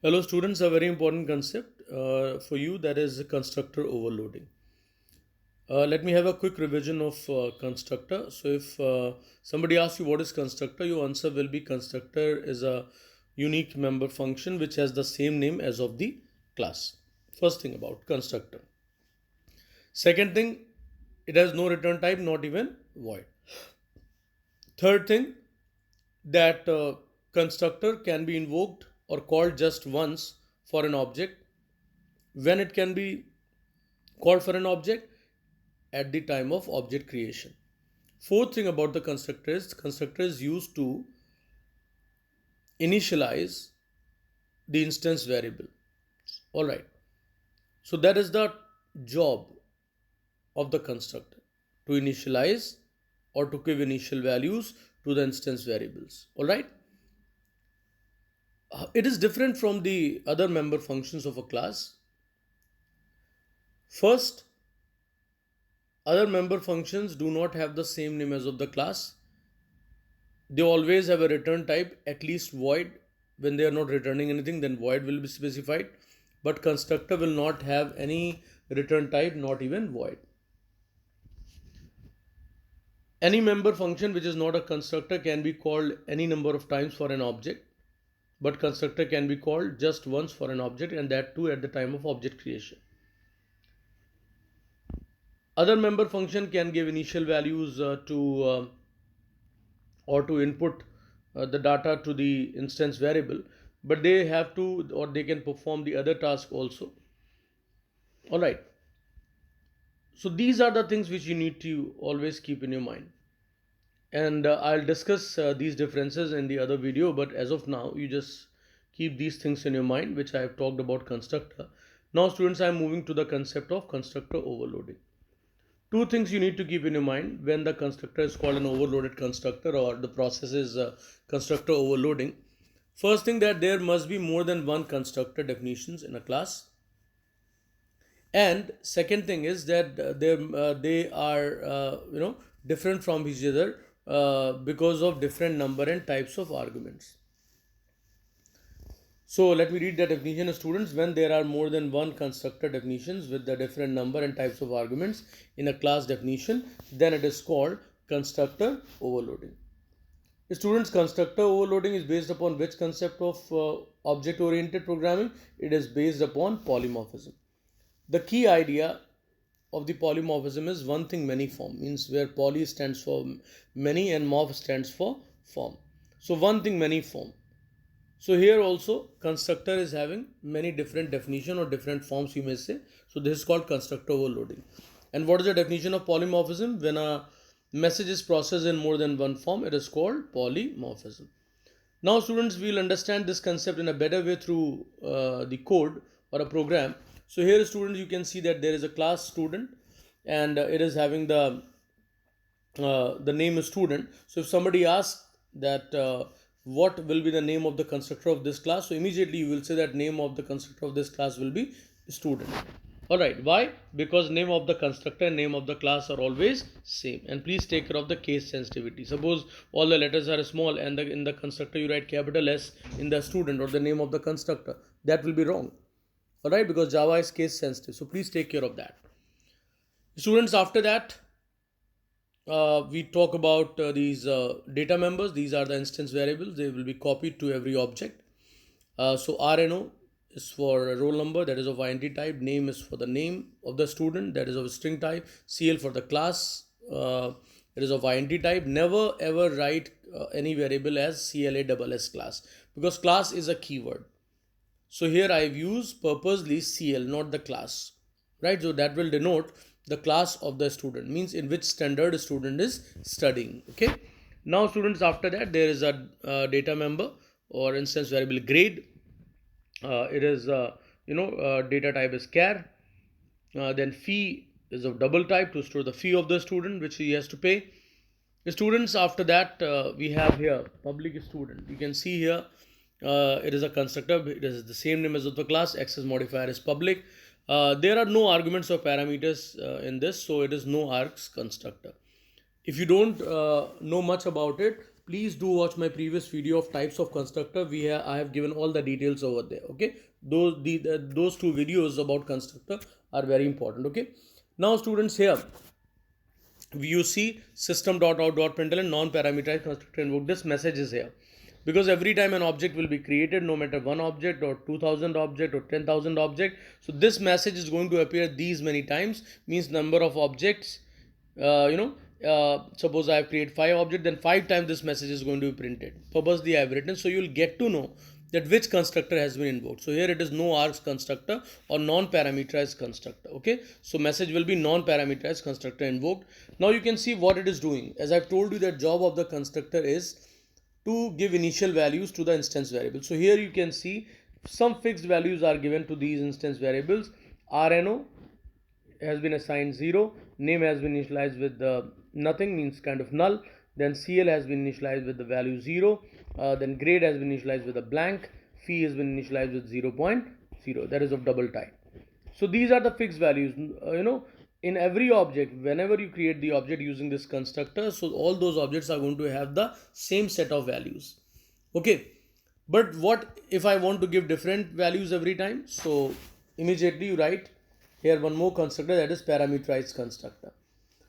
Hello students, a very important concept for you, that is constructor overloading. Let me have a quick revision of constructor. So if somebody asks you what is constructor, your answer will be constructor is a unique member function which has the same name as of the class. First thing about constructor. Second thing, it has no return type, not even void. Third thing, that constructor can be invoked or called just once for an object. When it can be called for an object? At the time of object creation. Fourth thing about the constructor is used to initialize the instance variable. All right. So that is the job of the constructor, to initialize or to give initial values to the instance variables. All right. It is different from the other member functions of a class. First, other member functions do not have the same name as of the class. They always have a return type, at least void. When they are not returning anything, then void will be specified. But constructor will not have any return type, not even void. Any member function which is not a constructor can be called any number of times for an object, but constructor can be called just once for an object, and that too at the time of object creation. Other member function can give initial values to or to input the data to the instance variable, but they have to, or they can perform the other task also. All right. So these are the things which you need to always keep in your mind. And I'll discuss these differences in the other video, but as of now, you just keep these things in your mind, which I have talked about constructor. Now, students, I'm moving to the concept of constructor overloading. Two things you need to keep in your mind when the constructor is called an overloaded constructor, or the process is constructor overloading. First thing, that there must be more than one constructor definitions in a class. And second thing is that they are different from each other because of different number and types of arguments. So let me read the definition, students. When there are more than one constructor definitions with the different number and types of arguments in a class definition, then it is called constructor overloading. Students, constructor overloading is based upon which concept of object oriented programming? It is based upon polymorphism. The key idea of the polymorphism is one thing many form, means where poly stands for many and morph stands for form. So one thing many form. So here also constructor is having many different definition or different forms, you may say. So this is called constructor overloading. And what is the definition of polymorphism? When a message is processed in more than one form, it is called polymorphism. Now students, we'll understand this concept in a better way through the code or a program. So here students, you can see that there is a class student, and it is having the name is student. So if somebody asks that what will be the name of the constructor of this class, so immediately you will say that name of the constructor of this class will be student. All right. Why? Because name of the constructor and name of the class are always same. And please take care of the case sensitivity. Suppose all the letters are small and in the constructor you write capital S in the student or the name of the constructor. That will be wrong. All right, because Java is case sensitive. So please take care of that. Students, after that, we talk about these data members. These are the instance variables. They will be copied to every object. So RNO is for roll number, that is of int type. Name is for the name of the student, that is of string type. CL for the class, it is of int type. Never ever write any variable as CLA double S class, because class is a keyword. So here I've used purposely CL, not the class, right? So that will denote the class of the student, means in which standard student is studying. Okay. Now students, after that there is a data member or instance variable grade. It is data type is char. Then fee is of double type to store the fee of the student which he has to pay. The students, after that we have here public student. You can see here it is a constructor. It is the same name as of the class. Access modifier is public. There are no arguments or parameters in this, so it is no args constructor. If you don't know much about it, please do watch my previous video of types of constructor. I have given all the details over there. Okay, those two videos about constructor are very important. Okay, now students, here you see system.out.println non-parameterized constructor invoke. This message is here because every time an object will be created, no matter one object or 2000 object or 10,000 object, so this message is going to appear these many times, means number of objects. Suppose I have created 5 objects, then 5 times this message is going to be printed. Purposely I have written, so you will get to know that which constructor has been invoked. So here it is no args constructor or non-parameterized constructor. Okay, so message will be non-parameterized constructor invoked. Now you can see what it is doing. As I've told you, that job of the constructor is to give initial values to the instance variable. So here you can see some fixed values are given to these instance variables. RNO has been assigned 0, name has been initialized with the nothing, means kind of null, then CL has been initialized with the value 0, then grade has been initialized with a blank, fee has been initialized with 0.0, that is of double type. So these are the fixed values. In every object, whenever you create the object using this constructor, so all those objects are going to have the same set of values. Okay, but what if I want to give different values every time? So immediately you write here one more constructor, that is parameterized constructor.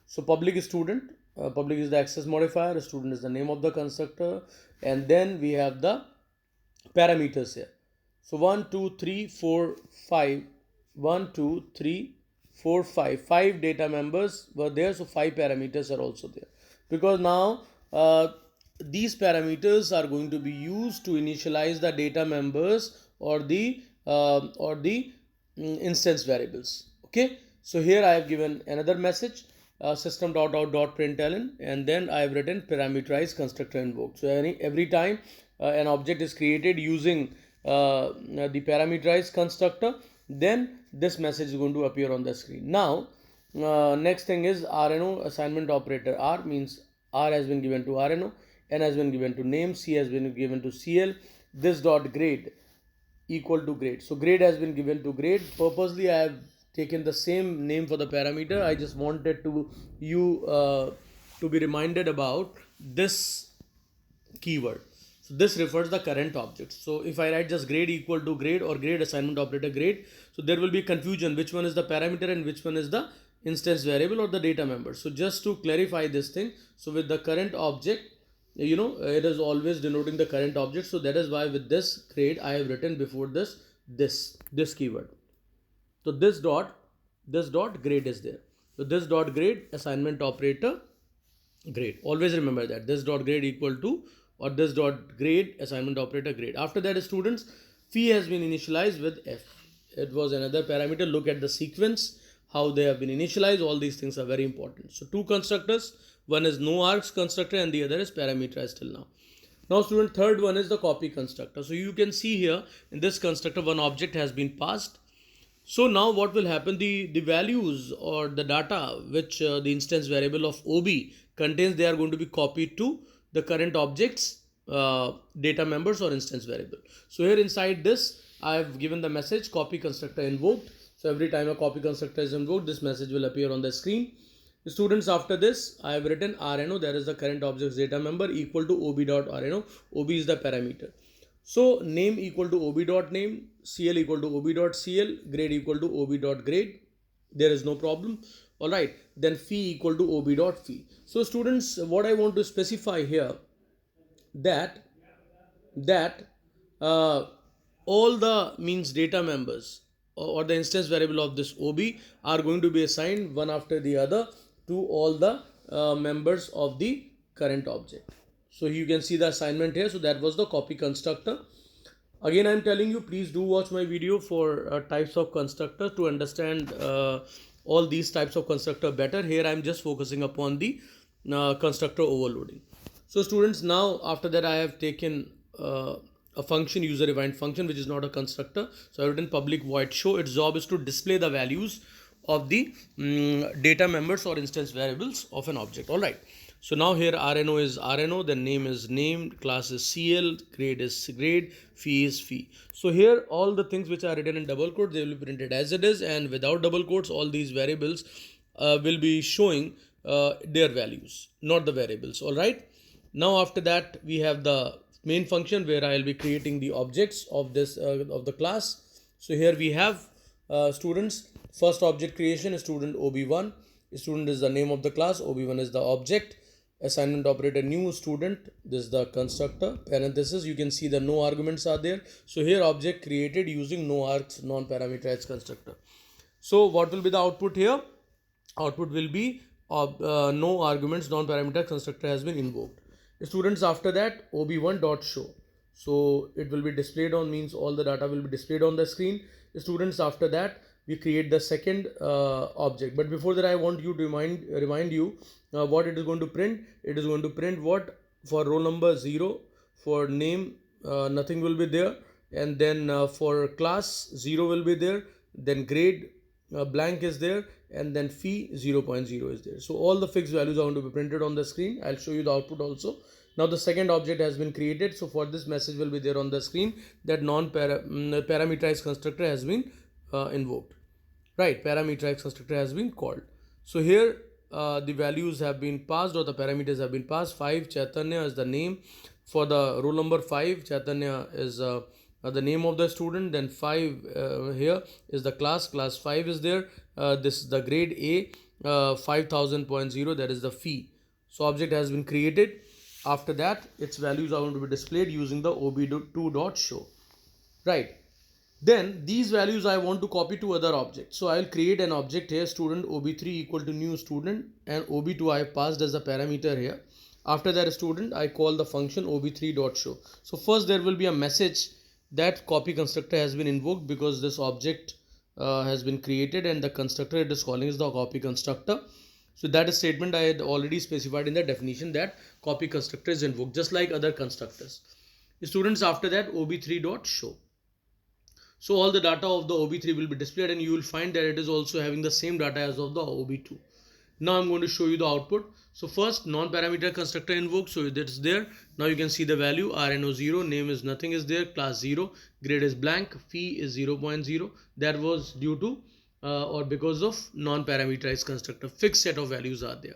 So public is student, public is the access modifier, student is the name of the constructor, and then we have the parameters here. So 1, 2, 3, 4, 5, 1, 2, 3, 4, 5, 5 data members were there, so 5 parameters are also there, because now these parameters are going to be used to initialize the data members or the instance variables. Okay, so here I have given another message, system.out.println, and then I have written parameterized constructor invoked. So every time an object is created using the parameterized constructor, then this message is going to appear on the screen. Now next thing is RNO assignment operator. R means R has been given to RNO, N has been given to name, C has been given to CL, this dot grade equal to grade. So grade has been given to grade. Purposely I have taken the same name for the parameter. I just wanted to be reminded about this keyword. So this refers the current object. So if I write just grade equal to grade or grade assignment operator grade, so there will be confusion which one is the parameter and which one is the instance variable or the data member. So just to clarify this thing, so with the current object, it is always denoting the current object. So that is why with this grade I have written before this keyword. So this dot grade is there. So this dot grade assignment operator grade. Always remember that this dot grade equal to, or this dot grade assignment operator grade. After that, students, fee has been initialized with F. It was another parameter. Look at the sequence, how they have been initialized. All these things are very important. So two constructors, one is no args constructor and the other is parameterized till now. Now student, third one is the copy constructor. So you can see here in this constructor one object has been passed. So now what will happen, the values or the data which the instance variable of OB contains, they are going to be copied to the current objects data members or instance variable. So here inside this I have given the message copy constructor invoked. So every time a copy constructor is invoked, this message will appear on the screen. Students, after this I have written RNO, that is the current objects data member, equal to OB.RNO. OB is the parameter. So name equal to OB.name, CL equal to OB.CL, grade equal to OB.grade. There is no problem. All right. Then fee equal to OB.fee. So students, what I want to specify here, that all the means data members or the instance variable of this OB are going to be assigned one after the other to all the members of the current object. So you can see the assignment here. So that was the copy constructor. Again, I am telling you, please do watch my video for types of constructor to understand all these types of constructor better. Here I am just focusing upon the constructor overloading. So students, now after that I have taken a function, user defined function, which is not a constructor. So I have written public void show. Its job is to display the values of the data members or instance variables of an object. All right. So now here RNO is RNO, then name is name, class is CL, grade is grade, fee is fee. So here all the things which are written in double quotes, they will be printed as it is, and without double quotes, all these variables will be showing their values, not the variables. All right. Now after that we have the main function where I will be creating the objects of this of the class. So here we have students. First object creation is student OB1. Student is the name of the class, OB1 is the object. Assignment operator new student, this is the constructor. Parenthesis, you can see the no arguments are there. So here object created using no args non-parameterized constructor. So what will be the output here? Output will be no arguments non-parameter constructor has been invoked. Students, after that ob1 dot show, so it will be displayed on, means all the data will be displayed on the screen. Students, after that we create the second object, but before that I want you to remind you what it is going to print. It is going to print what? For roll number 0, for name nothing will be there, and then for class 0 will be there, then grade blank is there, and then fee 0.0 is there. So all the fixed values are going to be printed on the screen. I'll show you the output also. Now the second object has been created, so for this message will be there on the screen that parameterized constructor has been invoked, right? Parameterized constructor has been called. So here the values have been passed, or the parameters have been passed. 5 Chaitanya is the name for the roll number 5. Chaitanya is the name of the student. Then 5 here is the class 5 is there. This is the grade A, 5000.0, that is the fee. So object has been created. After that its values are going to be displayed using the ob2 dot show, right? Then these values I want to copy to other objects. So I will create an object here, student ob3 equal to new student, and ob2 I have passed as a parameter here. After that student, I call the function ob3 dot show. So first there will be a message that copy constructor has been invoked because this object has been created, and the constructor it is calling is the copy constructor. So that statement I had already specified in the definition, that copy constructor is invoked just like other constructors. Students, after that ob3 dot show. So all the data of the ob3 will be displayed, and you will find that it is also having the same data as of the ob2. Now I'm going to show you the output. So first non-parameter constructor invoked, so that's there. Now you can see the value RNO 0, name is nothing is there, class 0, grade is blank, fee is 0.0. That was due to or because of non-parameterized constructor. Fixed set of values are there.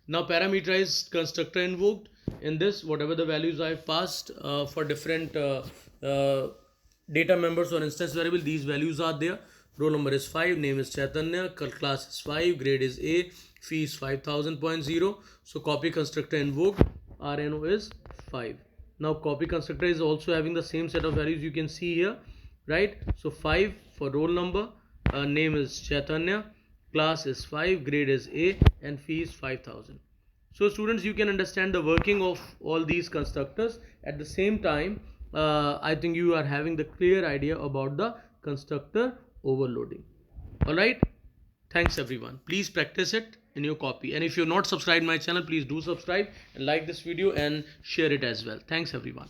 Now parameterized constructor invoked. In this, whatever the values I passed for different data members or instance variable, these values are there. Roll number is 5, name is Chaitanya, class is 5, grade is A, fee is 5000.0. So copy constructor invoked, RNO is 5. Now copy constructor is also having the same set of values you can see here, right? So 5 for roll number, name is Chaitanya, class is 5, grade is A, and fee is 5000. So students, you can understand the working of all these constructors. At the same time, I think you are having the clear idea about the constructor overloading. Alright, thanks everyone. Please practice it in your copy, and if you're not subscribed my channel, please do subscribe and like this video and share it as well. Thanks everyone.